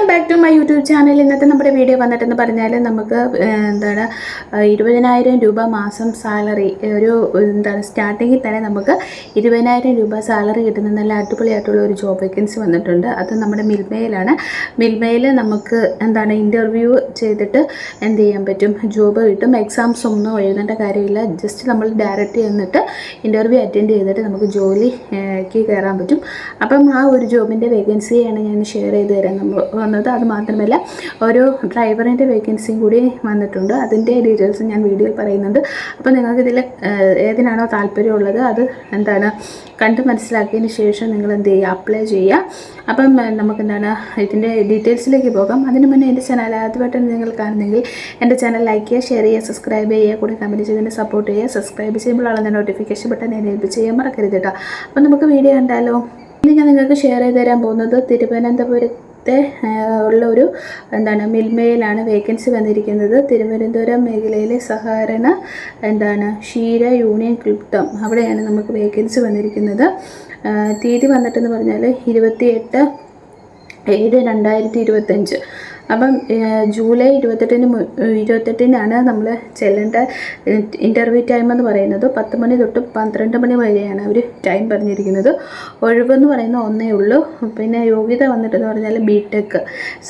Back to my YouTube channel. ഇന്നത്തെ നമ്മുടെ video വന്നിട്ടെന്ന് പറഞ്ഞാൽ നമുക്ക് 20,000 രൂപ മാസം സാലറി സ്റ്റാർട്ടിങ്ങിൽ തന്നെ നമുക്ക് 20,000 രൂപ സാലറി കിട്ടുന്ന നല്ല അടിപൊളിയായിട്ടുള്ള ഒരു ജോബ് വേക്കൻസി വന്നിട്ടുണ്ട്. അത് നമ്മുടെ മിൽമയിലാണ്. മിൽമയിൽ നമുക്ക് ഇൻ്റർവ്യൂ ചെയ്തിട്ട് എന്ത് ചെയ്യാൻ പറ്റും, ജോബ് കിട്ടും. എക്സാംസ് ഒന്നും എഴുതേണ്ട കാര്യമില്ല. ജസ്റ്റ് നമ്മൾ ഡയറക്റ്റ് ചെന്നിട്ട് ഇൻ്റർവ്യൂ അറ്റൻഡ് ചെയ്തിട്ട് നമുക്ക് ജോലിക്ക് കയറാൻ പറ്റും. അപ്പം ആ ഒരു ജോബിൻ്റെ വേക്കൻസിയാണ് ഞാൻ ഷെയർ ചെയ്ത് തരാൻ വന്നത്. അത് മാത്രമല്ല ഒരു ഡ്രൈവറിൻ്റെ വേക്കൻസിയും കൂടി വന്നിട്ടുണ്ട്. അതിൻ്റെ ഡീറ്റെയിൽസ് ഞാൻ വീഡിയോയിൽ പറയുന്നുണ്ട്. അപ്പോൾ നിങ്ങൾക്ക് ഇതിൽ ഏതിനാണോ താല്പര്യമുള്ളത് അത് കണ്ട് മനസ്സിലാക്കിയതിന് ശേഷം നിങ്ങൾ എന്ത് ചെയ്യുക, അപ്ലൈ ചെയ്യുക. അപ്പം നമുക്ക് ഇതിൻ്റെ ഡീറ്റെയിൽസിലേക്ക് പോകാം. അതിന് മുന്നേ എൻ്റെ ചാനൽ ആദ്യമായിട്ടാണ് നിങ്ങൾ കാണുന്നെങ്കിൽ എൻ്റെ ചാനൽ ലൈക്ക് ചെയ്യുക, ഷെയർ ചെയ്യുക, സബ്സ്ക്രൈബ് ചെയ്യുക, കൂടെ കമൻറ്റ് ചെയ്തതിന് സപ്പോർട്ട് ചെയ്യുക. സബ്സ്ക്രൈബ് ചെയ്യുമ്പോഴാണ് നോട്ടിഫിക്കേഷൻ ബട്ടൺ എനേബിൾ ചെയ്യാൻ മറക്കരുത് കേട്ടോ. അപ്പം നമുക്ക് വീഡിയോ കണ്ടാലോ. ഇനി ഞാൻ നിങ്ങൾക്ക് ഷെയർ ചെയ്ത് തരാൻ പോകുന്നത് തിരുവനന്തപുരത്തെ ഉള്ള ഒരു മിൽമയിലാണ് വേക്കൻസി വന്നിരിക്കുന്നത്. തിരുവനന്തപുരം മേഖലയിലെ സഹകരണ ക്ഷീര യൂണിയൻ ക്ലിപ്തം അവിടെയാണ് നമുക്ക് വേക്കൻസി വന്നിരിക്കുന്നത്. തീയതി വന്നിട്ടെന്ന് പറഞ്ഞാൽ 28/7/2025. അപ്പം ജൂലൈ 28-നാണ് നമ്മൾ ചെല്ലേണ്ട ഇൻ്റർവ്യൂ ടൈം എന്ന് പറയുന്നത്. 10 മണി തൊട്ട് 12 മണി വരെയാണ് അവർ ടൈം പറഞ്ഞിരിക്കുന്നത്. ഒഴിവെന്ന് പറയുന്ന ഒന്നേ ഉള്ളൂ. പിന്നെ യോഗ്യത വന്നിട്ടെന്ന് പറഞ്ഞാൽ BTech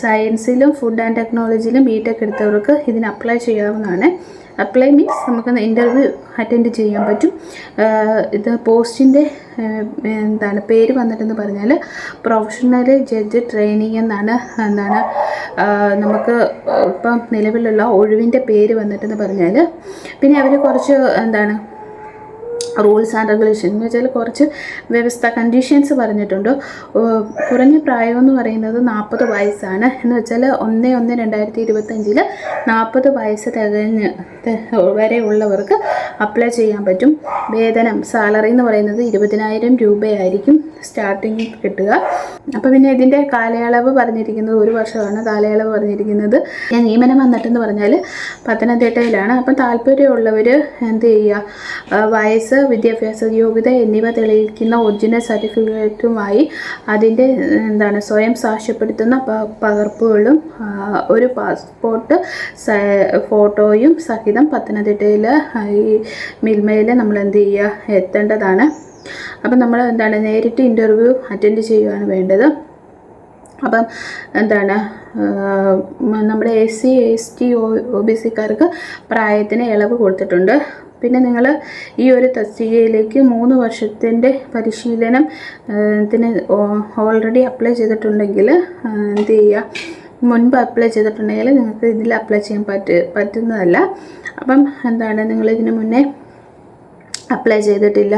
സയൻസിലും ഫുഡ് ആൻഡ് ടെക്നോളജിയിലും BTech എടുത്തവർക്ക് ഇതിന് അപ്ലൈ ചെയ്യാവുന്നതാണ്. അപ്ലൈ മീൻസ് നമുക്ക് ഇൻ്റർവ്യൂ അറ്റൻഡ് ചെയ്യാൻ പറ്റും. ഇത് പോസ്റ്റിൻ്റെ പേര് വന്നിട്ടെന്ന് പറഞ്ഞാൽ പ്രൊഫഷണൽ ജഡ്ജ് ട്രെയിനിങ് എന്നാണ് നമുക്ക് ഇപ്പം നിലവിലുള്ള ഒഴിവിൻ്റെ പേര് വന്നിട്ടെന്ന് പറഞ്ഞാൽ. പിന്നെ അവർ കുറച്ച് റൂൾസ് ആൻഡ് റെഗുലേഷൻ എന്ന് വെച്ചാൽ കുറച്ച് വ്യവസ്ഥ കണ്ടീഷൻസ് പറഞ്ഞിട്ടുണ്ട്. കുറഞ്ഞ പ്രായമെന്ന് പറയുന്നത് 40 വയസ്സാണ്. എന്ന് വെച്ചാൽ 1/1/2025 40 വയസ്സ് തികഞ്ഞ് വരെയുള്ളവർക്ക് അപ്ലൈ ചെയ്യാൻ പറ്റും. വേതനം സാലറി എന്ന് പറയുന്നത് 20,000 രൂപയായിരിക്കും സ്റ്റാർട്ടിങ്ങിൽ കിട്ടുക. അപ്പോൾ പിന്നെ ഇതിൻ്റെ കാലയളവ് പറഞ്ഞിരിക്കുന്നത് 1 വർഷമാണ് കാലയളവ് പറഞ്ഞിരിക്കുന്നത്. നിയമനം വന്നിട്ടെന്ന് പറഞ്ഞാൽ പത്തനംതിട്ടയിലാണ്. അപ്പം താല്പര്യമുള്ളവർ എന്ത് ചെയ്യുക, വയസ്സ്, വിദ്യാഭ്യാസ യോഗ്യത എന്നിവ തെളിയിക്കുന്ന ഒറിജിനൽ സർട്ടിഫിക്കറ്റുമായി അതിൻ്റെ സ്വയം സാക്ഷ്യപ്പെടുത്തുന്ന പകർപ്പുകളും ഒരു പാസ്പോർട്ട് ഫോട്ടോയും സഹിതം പത്തനംതിട്ടയിൽ ഈ മിൽമയിൽ നമ്മൾ എന്ത് ചെയ്യുക, എത്തേണ്ടതാണ്. അപ്പം നമ്മൾ നേരിട്ട് ഇൻ്റർവ്യൂ അറ്റൻഡ് ചെയ്യുകയാണ് വേണ്ടത്. അപ്പം നമ്മുടെ SC ST OBCക്കാർക്ക് പ്രായത്തിന് ഇളവ് കൊടുത്തിട്ടുണ്ട്. പിന്നെ നിങ്ങൾ ഈ ഒരു തസ്തികയിലേക്ക് 3 വർഷത്തിൻ്റെ പരിശീലനത്തിന് ഓൾറെഡി അപ്ലൈ ചെയ്തിട്ടുണ്ടെങ്കിൽ എന്ത് ചെയ്യുക, മുൻപ് അപ്ലൈ ചെയ്തിട്ടുണ്ടെങ്കിൽ നിങ്ങൾക്ക് ഇതിൽ അപ്ലൈ ചെയ്യാൻ പറ്റുന്നതല്ല. അപ്പം നിങ്ങളിതിന് മുന്നേ അപ്ലൈ ചെയ്തിട്ടില്ല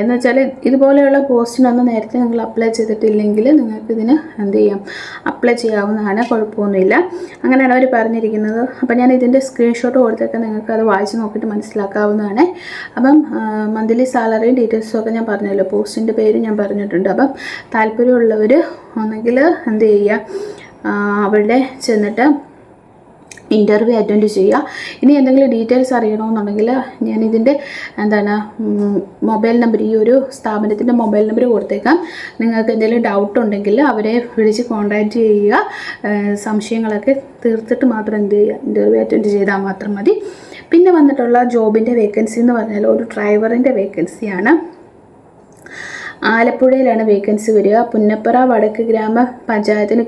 എന്ന് വെച്ചാൽ ഇതുപോലെയുള്ള പോസ്റ്റിനൊന്നും നേരത്തെ നിങ്ങൾ അപ്ലൈ ചെയ്തിട്ടില്ലെങ്കിൽ നിങ്ങൾക്കിതിന് എന്ത് ചെയ്യാം, അപ്ലൈ ചെയ്യാവുന്നതാണ്, കുഴപ്പമൊന്നുമില്ല. അങ്ങനെയാണ് അവർ പറഞ്ഞിരിക്കുന്നത്. അപ്പം ഞാൻ ഇതിൻ്റെ സ്ക്രീൻഷോട്ട് കൊടുത്തൊക്കെ നിങ്ങൾക്ക് അത് വായിച്ച് നോക്കിയിട്ട് മനസ്സിലാക്കാവുന്നതാണ്. അപ്പം മന്ത്ലി സാലറിയും ഡീറ്റെയിൽസും ഒക്കെ ഞാൻ പറഞ്ഞല്ലോ, പോസ്റ്റിൻ്റെ പേര് ഞാൻ പറഞ്ഞിട്ടുണ്ട്. അപ്പം താല്പര്യമുള്ളവർ ഒന്നെങ്കിൽ എന്ത് ചെയ്യുക, അവരുടെ ചെന്നിട്ട് ഇൻ്റർവ്യൂ അറ്റൻഡ് ചെയ്യുക. ഇനി എന്തെങ്കിലും ഡീറ്റെയിൽസ് അറിയണമെന്നുണ്ടെങ്കിൽ ഞാനിതിൻ്റെ മൊബൈൽ നമ്പർ, ഈ ഒരു സ്ഥാപനത്തിൻ്റെ മൊബൈൽ നമ്പർ കൊടുത്തേക്കാം. നിങ്ങൾക്ക് എന്തെങ്കിലും ഡൗട്ട് ഉണ്ടെങ്കിൽ അവരെ വിളിച്ച് കോൺടാക്റ്റ് ചെയ്യുക. സംശയങ്ങളൊക്കെ തീർത്തിട്ട് മാത്രം എന്ത് ചെയ്യുക, ഇൻ്റർവ്യൂ അറ്റൻഡ് ചെയ്താൽ മാത്രം മതി. പിന്നെ വന്നിട്ടുള്ള ജോബിൻ്റെ വേക്കൻസി എന്ന് പറഞ്ഞാൽ ഒരു ഡ്രൈവറിൻ്റെ വേക്കൻസിയാണ്. ആലപ്പുഴയിലാണ് വേക്കൻസി വരിക. പുന്നപ്പറ വടക്ക് ഗ്രാമപഞ്ചായത്തിന്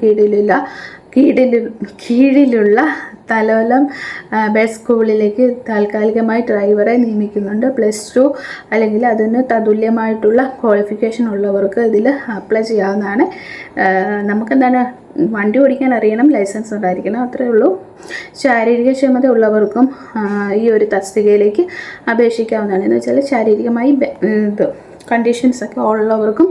കീഴിലുള്ള തലോലം ബസ് സ്കൂളിലേക്ക് താൽക്കാലികമായി ഡ്രൈവറെ നിയമിക്കുന്നുണ്ട്. +2 അല്ലെങ്കിൽ അതിന് തതുല്യമായിട്ടുള്ള ക്വാളിഫിക്കേഷൻ ഉള്ളവർക്ക് ഇതിൽ അപ്ലൈ ചെയ്യാവുന്നതാണ്. നമുക്ക് വണ്ടി ഓടിക്കാൻ അറിയണം, ലൈസൻസ് ഉണ്ടായിരിക്കണം, അത്രയേ ഉള്ളൂ. ശാരീരിക ക്ഷമത ഉള്ളവർക്കും ഈ ഒരു തസ്തികയിലേക്ക് അപേക്ഷിക്കാവുന്നതാണ്. എന്ന് വെച്ചാൽ ശാരീരികമായി കണ്ടീഷൻസൊക്കെ ഉള്ളവർക്കും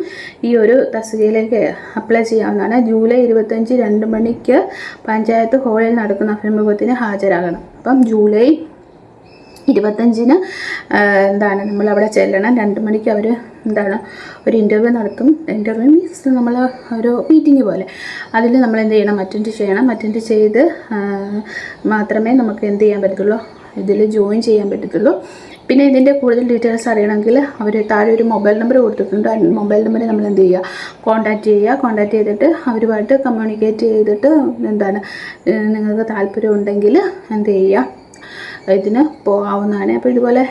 ഈ ഒരു തസ്തികയിലേക്ക് അപ്ലൈ ചെയ്യാവുന്നതാണ്. ജൂലൈ 25 2 മണിക്ക് പഞ്ചായത്ത് ഹാളിൽ നടക്കുന്ന അഭിമുഖത്തിന് ഹാജരാകണം. അപ്പം ജൂലൈ 25 നമ്മളവിടെ ചെല്ലണം. 2 മണിക്ക് അവർ ഒരു ഇൻ്റർവ്യൂ നടത്തും. ഇൻ്റർവ്യൂ മീൻസ് നമ്മൾ ഒരു മീറ്റിംഗ് പോലെ. അതിൽ നമ്മൾ എന്ത് ചെയ്യണം, അറ്റൻഡ് ചെയ്യണം. അറ്റൻഡ് ചെയ്ത് മാത്രമേ നമുക്ക് എന്ത് ചെയ്യാൻ പറ്റത്തുള്ളൂ, ഇതിൽ ജോയിൻ ചെയ്യാൻ പറ്റത്തുള്ളൂ. പിന്നെ ഇതിൻ്റെ കൂടുതൽ ഡീറ്റെയിൽസ് അറിയണമെങ്കിൽ അവർ താഴെ ഒരു മൊബൈൽ നമ്പർ കൊടുത്തിട്ടുണ്ട്. മൊബൈൽ നമ്പർ നമ്മൾ എന്ത് ചെയ്യുക, കോൺടാക്റ്റ് ചെയ്തിട്ട് അവരുമായിട്ട് കമ്മ്യൂണിക്കേറ്റ് ചെയ്തിട്ട് എന്താണ് നിങ്ങൾക്ക് താല്പര്യം ഉണ്ടെങ്കിൽ എന്ത് ചെയ്യുക, ഇതിന് പോകാവുന്നതാണ്. അപ്പോൾ ഇതുപോലെ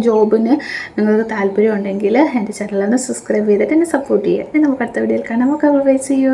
ജോബിന് നിങ്ങൾക്ക് താല്പര്യം ഉണ്ടെങ്കിൽ എൻ്റെ ചാനലൊന്ന് സബ്സ്ക്രൈബ് ചെയ്തിട്ട് എന്നെ സപ്പോർട്ട് ചെയ്യുക. നമുക്ക് അടുത്ത വീഡിയോയിൽ കാണാം. നമുക്ക് ബൈ, സീ യു.